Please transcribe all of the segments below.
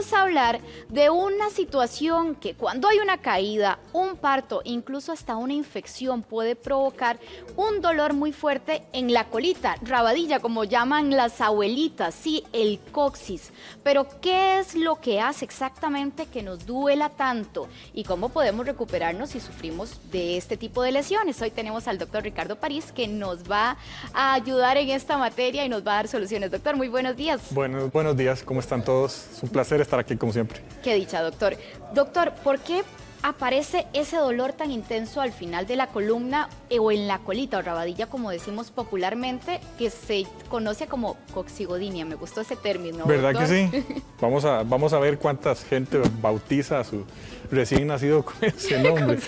vamos a hablar de una situación que cuando hay una caída, un parto, incluso hasta una infección puede provocar un dolor muy fuerte en la colita, rabadilla, como llaman las abuelitas, sí, el coxis. Pero ¿qué es lo que hace exactamente que nos duela tanto? ¿Y cómo podemos recuperarnos si sufrimos de este tipo de lesiones? Hoy tenemos al doctor Ricardo París, que nos va a ayudar en esta materia y nos va a dar soluciones. Doctor, muy buenos días. Buenos días, ¿cómo están todos? Es un placer estar aquí como siempre. Qué dicha, doctor. Doctor, ¿por qué aparece ese dolor tan intenso al final de la columna o en la colita o rabadilla, como decimos popularmente, que se conoce como coxigodinia? Me gustó ese término, ¿Verdad doctor? que sí? Vamos a ver cuánta gente bautiza a su recién nacido con ese nombre.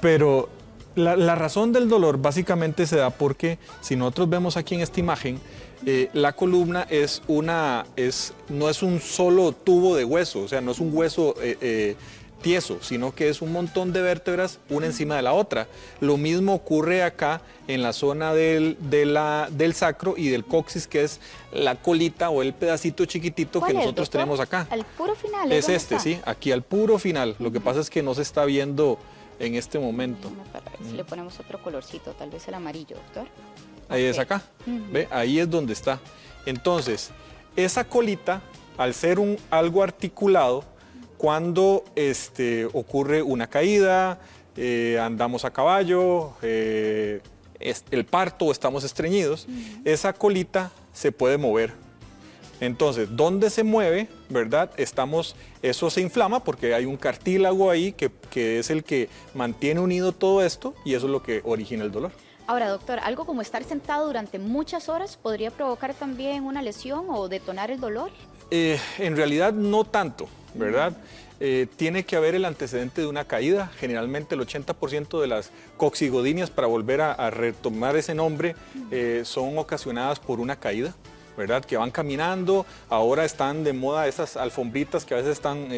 Pero la razón del dolor básicamente se da porque, si nosotros vemos aquí en esta imagen, la columna no es un solo tubo de hueso, o sea, no es un hueso tieso, sino que es un montón de vértebras una encima de la otra. Lo mismo ocurre acá en la zona del sacro y del coxis, que es la colita o el pedacito chiquitito que nosotros tenemos acá. Al puro final. Es este, sí, aquí al puro final. Lo que pasa es que no se está viendo en este momento. Para ver si le ponemos otro colorcito, tal vez el amarillo, doctor. Ahí es acá, ¿ve? Ahí es donde está. Entonces, esa colita, al ser algo articulado, cuando ocurre una caída, andamos a caballo, el parto o estamos estreñidos, esa colita se puede mover. Entonces, ¿dónde se mueve, verdad? Eso se inflama porque hay un cartílago ahí que es el que mantiene unido todo esto y eso es lo que origina el dolor. Ahora, doctor, ¿algo como estar sentado durante muchas horas podría provocar también una lesión o detonar el dolor? En realidad no tanto, ¿verdad? Tiene que haber el antecedente de una caída. Generalmente el 80% de las coxigodinias, para volver a retomar ese nombre, son ocasionadas por una caída, ¿verdad? Que van caminando, ahora están de moda esas alfombritas que a veces están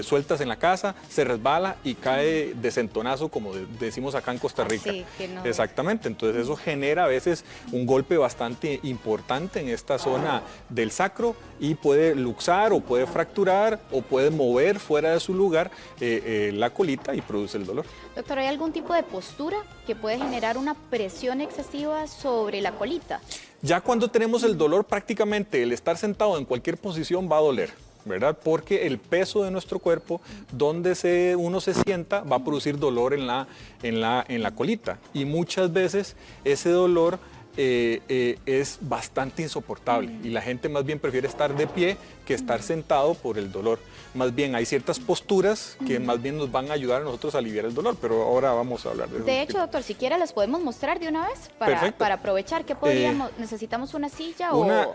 sueltas en la casa, se resbala y cae de centonazo, como decimos acá en Costa Rica. Sí, que no. Exactamente, entonces eso genera a veces un golpe bastante importante en esta zona del sacro y puede luxar o puede fracturar o puede mover fuera de su lugar la colita y produce el dolor. Doctor, ¿hay algún tipo de postura que puede generar una presión excesiva sobre la colita? Ya cuando tenemos el dolor, prácticamente el estar sentado en cualquier posición va a doler, ¿verdad? Porque el peso de nuestro cuerpo, donde uno se sienta, va a producir dolor en la colita. Y muchas veces ese dolor es bastante insoportable y la gente más bien prefiere estar de pie que estar sentado por el dolor. Más bien hay ciertas posturas que más bien nos van a ayudar a nosotros a aliviar el dolor, pero ahora vamos a hablar de eso. De hecho, doctor, si quiere las podemos mostrar de una vez para aprovechar. ¿Qué podríamos? ¿Necesitamos una silla o...?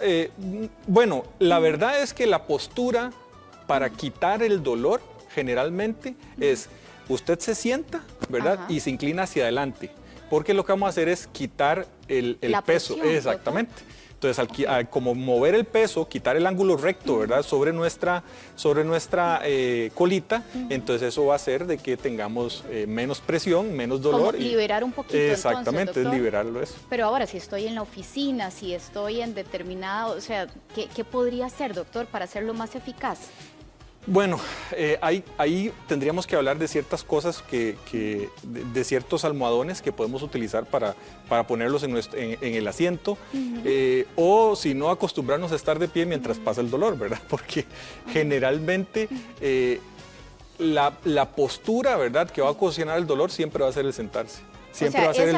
Bueno, la verdad es que la postura para quitar el dolor generalmente es, usted se sienta, ¿verdad? Ajá. Y se inclina hacia adelante. Porque lo que vamos a hacer es quitar el peso. Presión, exactamente. Entonces, como mover el peso, quitar el ángulo recto, ¿verdad? Sobre nuestra colita, entonces eso va a hacer de que tengamos menos presión, menos dolor. Como liberar un poquito. Exactamente, entonces, doctor. es liberarlo eso. Pero ahora, si estoy en la oficina, si estoy en determinado, o sea, ¿qué podría hacer, doctor, para hacerlo más eficaz? Bueno, ahí tendríamos que hablar de ciertas cosas, de ciertos almohadones que podemos utilizar para ponerlos en el asiento, o si no, acostumbrarnos a estar de pie mientras pasa el dolor, ¿verdad? Porque generalmente la postura, ¿verdad?, que va a ocasionar el dolor siempre va a ser el sentarse. Siempre va a ser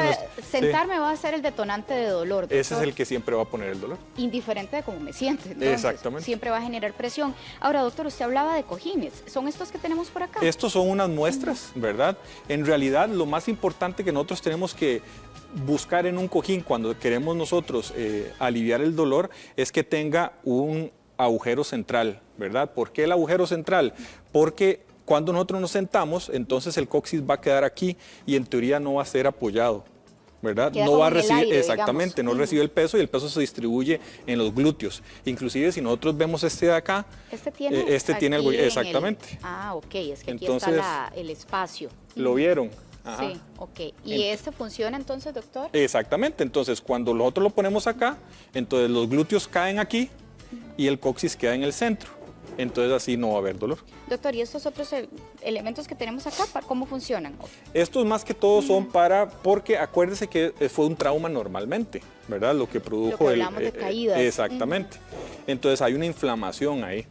sentarme va a ser el detonante de dolor, doctor. Ese es el que siempre va a poner el dolor. Indiferente de cómo me siente, entonces, exactamente. Siempre va a generar presión. Ahora, doctor, usted hablaba de cojines. ¿Son estos que tenemos por acá? Estos son unas muestras, ¿verdad? En realidad, lo más importante que nosotros tenemos que buscar en un cojín cuando queremos nosotros aliviar el dolor es que tenga un agujero central, ¿verdad? ¿Por qué el agujero central? Porque cuando nosotros nos sentamos, entonces el coxis va a quedar aquí y en teoría no va a ser apoyado, ¿verdad? Queda no va a como en el recibir, aire, exactamente, digamos. no recibe el peso y el peso se distribuye en los glúteos. Inclusive si nosotros vemos este de acá, tiene algo, exactamente. Ok, es que entonces, aquí está el espacio. ¿Lo vieron? Ajá. Sí, ok. ¿Y este funciona entonces, doctor? Exactamente, entonces cuando nosotros lo ponemos acá, entonces los glúteos caen aquí y el coxis queda en el centro. entonces así no va a haber dolor. Doctor, ¿y estos otros elementos que tenemos acá, cómo funcionan? Estos más que todo son porque acuérdese que fue un trauma normalmente, ¿verdad? Lo que produjo lo que hablamos de caídas. Exactamente. Entonces hay una inflamación ahí.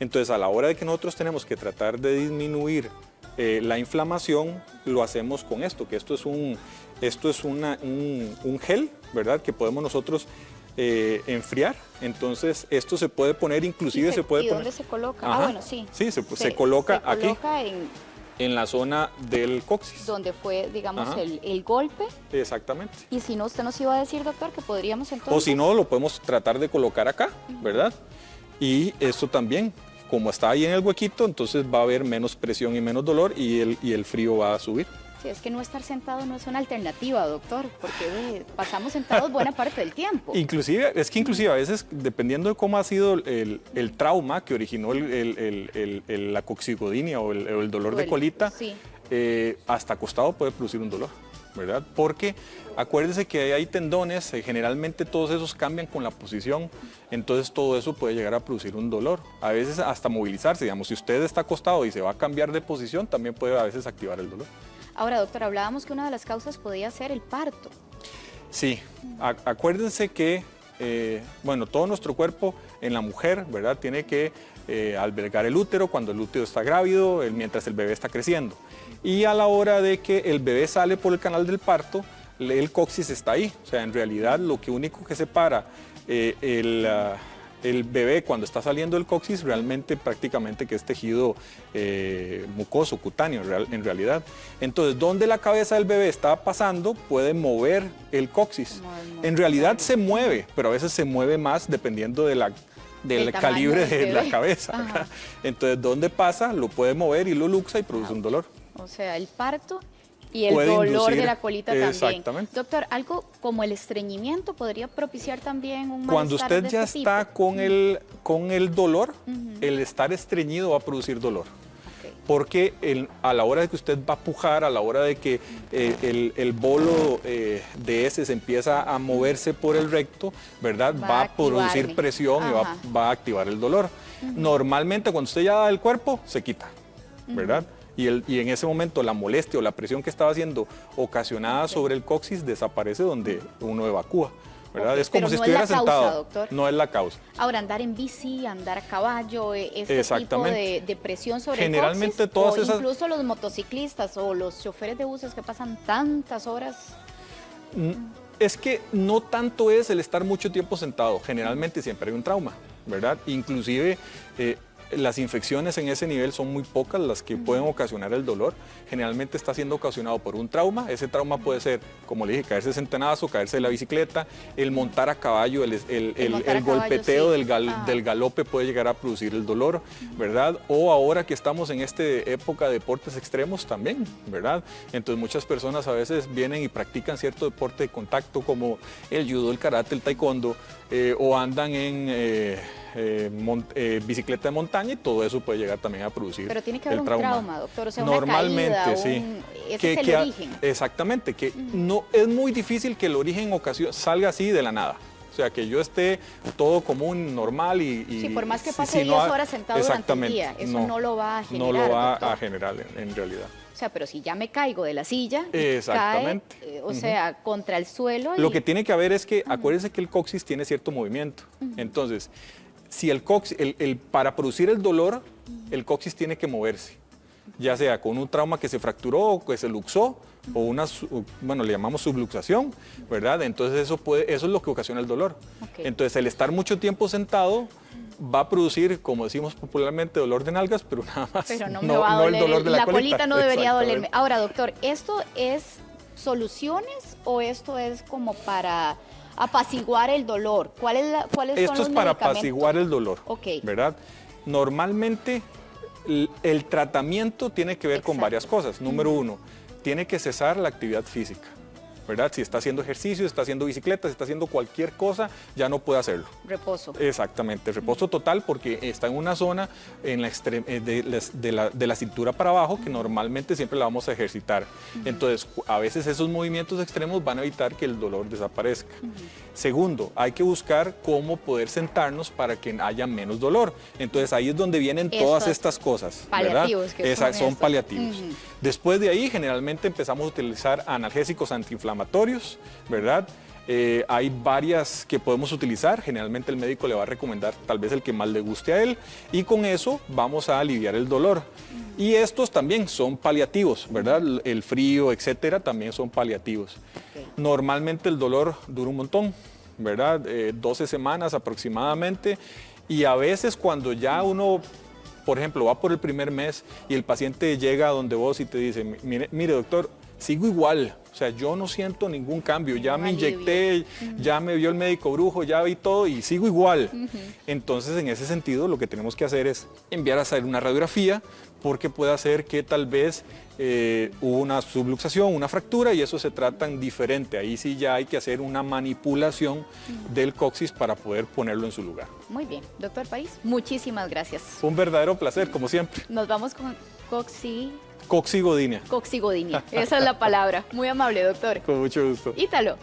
Entonces a la hora de que nosotros tenemos que tratar de disminuir la inflamación, lo hacemos con esto, que esto es un gel, ¿verdad? Que podemos nosotros enfriar. Entonces esto se puede poner, inclusive se puede poner. ¿Y dónde se coloca? Ajá. Bueno, sí. Sí, se coloca aquí. En la zona del coxis. Donde fue, digamos, el golpe. Exactamente. Y si no, usted nos iba a decir, doctor, que podríamos entonces... O si no, lo podemos tratar de colocar acá, ¿verdad? Y esto también, como está ahí en el huequito, entonces va a haber menos presión y menos dolor y el frío va a subir. Sí, es que no estar sentado no es una alternativa, doctor, porque pasamos sentados buena parte del tiempo. Inclusive a veces, dependiendo de cómo ha sido el trauma que originó la coxigodinia o el dolor de colita, sí. Hasta acostado puede producir un dolor, ¿verdad? Porque acuérdese que hay tendones, generalmente todos esos cambian con la posición, entonces todo eso puede llegar a producir un dolor. A veces hasta movilizarse, digamos, si usted está acostado y se va a cambiar de posición, también puede a veces activar el dolor. Ahora, doctor, hablábamos que una de las causas podía ser el parto. Sí, acuérdense que, bueno, todo nuestro cuerpo en la mujer, ¿verdad? Tiene que albergar el útero cuando el útero está grávido, mientras el bebé está creciendo. Y a la hora de que el bebé sale por el canal del parto, el coxis está ahí. O sea, en realidad lo único que separa el bebé cuando está saliendo del coxis realmente prácticamente que es tejido mucoso, cutáneo en realidad. Entonces, donde la cabeza del bebé está pasando puede mover el coxis. En realidad se mueve, pero a veces se mueve más dependiendo del calibre de la cabeza. Entonces, donde pasa lo puede mover y lo luxa y produce un dolor. O sea, el parto y el dolor de la colita también. Exactamente. Doctor, algo como el estreñimiento podría propiciar también un malestar. Cuando usted ya está con el dolor, el estar estreñido va a producir dolor. Porque a la hora de que usted va a pujar, a la hora de que el bolo de heces empieza a moverse por el recto, ¿verdad? Va a producir presión y va a activar el dolor. Normalmente cuando usted ya da el cuerpo, se quita, ¿verdad? Y en ese momento la molestia o la presión que estaba siendo ocasionada sobre el coxis desaparece donde uno evacúa, ¿verdad? Es como si estuviera sentado. Doctor. No es la causa. Ahora, andar en bici, andar a caballo, este tipo de presión sobre generalmente el coxis, todas esas... incluso los motociclistas o los choferes de buses que pasan tantas horas. Es que no tanto es el estar mucho tiempo sentado, generalmente siempre hay un trauma, ¿verdad? Inclusive las infecciones en ese nivel son muy pocas las que pueden ocasionar el dolor. Generalmente está siendo ocasionado por un trauma. Ese trauma puede ser, como le dije, caerse de centenazo, caerse de la bicicleta, el montar a caballo, el golpeteo del galope puede llegar a producir el dolor, ¿verdad? O ahora que estamos en esta época de deportes extremos también, ¿verdad? Entonces muchas personas a veces vienen y practican cierto deporte de contacto como el judo, el karate, el taekwondo, o andan en bicicleta de montaña y todo eso puede llegar también a producir. Pero tiene que haber un trauma, doctor, o sea, normalmente, una caída, sí. Ese es el origen. Exactamente, que no es muy difícil que el origen salga así de la nada. O sea, que yo esté todo común, normal y sí, por más que pase 10 horas sentado durante el día, eso no lo va a generar. No lo va doctor. a generar en realidad. O sea, pero si ya me caigo de la silla, exactamente. Cae, o sea, contra el suelo. Lo que tiene que haber es que, acuérdense que el coxis tiene cierto movimiento. Entonces, si el coxis, para producir el dolor, el coxis tiene que moverse, ya sea con un trauma que se fracturó o que se luxó, o le llamamos subluxación, ¿verdad? Entonces eso es lo que ocasiona el dolor. Entonces el estar mucho tiempo sentado va a producir, como decimos popularmente, dolor de nalgas, pero nada más. Pero no me va a doler, el dolor de la colita no debería dolerme. Ahora, doctor, ¿esto es soluciones o esto es como para apaciguar el dolor? ¿Cuáles son los medicamentos? Esto es para apaciguar el dolor, ¿verdad? Normalmente el tratamiento tiene que ver con varias cosas. Número uno, tiene que cesar la actividad física, ¿verdad? Si está haciendo ejercicio, está haciendo bicicleta, si está haciendo cualquier cosa, ya no puede hacerlo. Reposo. Exactamente, reposo total porque está en una zona en de la cintura para abajo que normalmente siempre la vamos a ejercitar. Entonces, a veces esos movimientos extremos van a evitar que el dolor desaparezca. Segundo, hay que buscar cómo poder sentarnos para que haya menos dolor. Entonces, ahí es donde vienen todas estas cosas, paliativos, ¿verdad? Son paliativos. Después de ahí, generalmente empezamos a utilizar analgésicos antiinflamatorios, ¿verdad? Hay varias que podemos utilizar, generalmente el médico le va a recomendar tal vez el que más le guste a él y con eso vamos a aliviar el dolor. Y estos también son paliativos, ¿verdad? El frío, etcétera, también son paliativos. Normalmente el dolor dura un montón, ¿verdad? 12 semanas aproximadamente y a veces cuando ya uno, por ejemplo, va por el primer mes y el paciente llega a donde vos y te dice, mire doctor, sigo igual, o sea, yo no siento ningún cambio, ya me inyecté, ya me vio el médico brujo, ya vi todo y sigo igual. Entonces, en ese sentido, lo que tenemos que hacer es enviar a hacer una radiografía porque puede ser que tal vez hubo una subluxación, una fractura y eso se trata diferente. Ahí sí ya hay que hacer una manipulación del coxis para poder ponerlo en su lugar. Muy bien, doctor París, muchísimas gracias. Un verdadero placer, como siempre. Nos vamos con Coxigodinia. coxigodinia, esa es la palabra. Muy amable, doctor. Con mucho gusto. Ítalo.